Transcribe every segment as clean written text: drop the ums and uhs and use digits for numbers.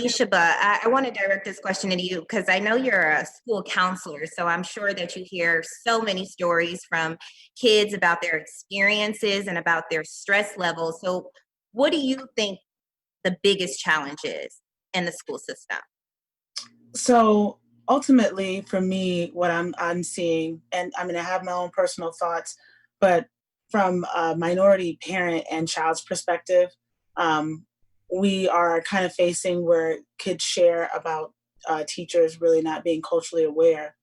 Alishaba, I want to direct this question to you because I know you're a school counselor, so I'm sure that you hear so many stories from kids about their experiences and about their stress levels. So, what do you think the biggest challenge is in the school system? So ultimately, for me, what I'm seeing, and I mean, I have my own personal thoughts, but from a minority parent and child's perspective, um, we are kind of facing where kids share about teachers really not being culturally aware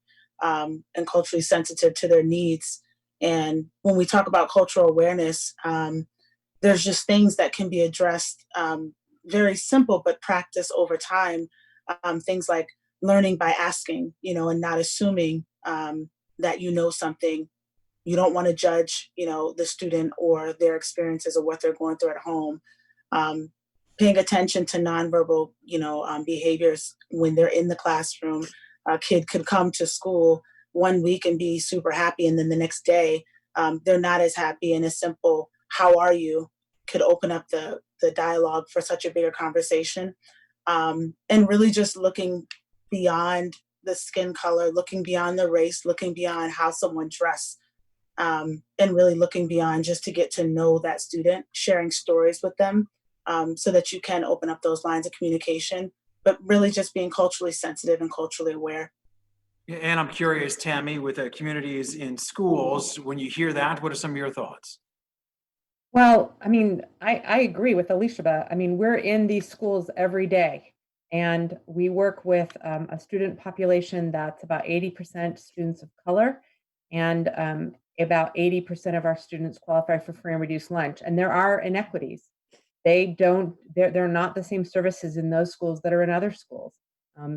and culturally sensitive to their needs. And when we talk about cultural awareness, there's just things that can be addressed, very simple but practice over time. Things like learning by asking, and not assuming that you know something. You don't want to judge, the student or their experiences or what they're going through at home. Um, Paying attention to nonverbal, behaviors when they're in the classroom. A kid could come to school one week and be super happy, and then the next day they're not as happy. And a simple "How are you?" could open up the dialogue for such a bigger conversation. And really just looking beyond the skin color, looking beyond the race, looking beyond how someone dressed, and really looking beyond just to get to know that student, sharing stories with them, so that you can open up those lines of communication, but really just being culturally sensitive and culturally aware. And I'm curious, Tammy, with the communities in schools, when you hear that, what are some of your thoughts? Well, I mean, I agree with Alicia. I mean, we're in these schools every day, and we work with a student population that's about 80% students of color, and about 80% of our students qualify for free and reduced lunch. And there are inequities. They're not the same services in those schools that are in other schools.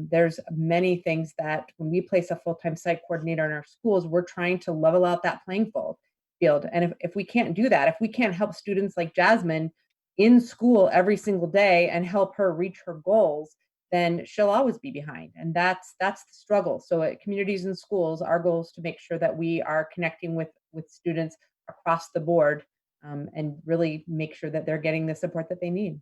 There's many things that when we place a full-time site coordinator in our schools, we're trying to level out that playing field. And if we can't do that, if we can't help students like Jasmine in school every single day and help her reach her goals, then she'll always be behind. And that's the struggle. So at communities and schools, our goal is to make sure that we are connecting with students across the board, and really make sure that they're getting the support that they need.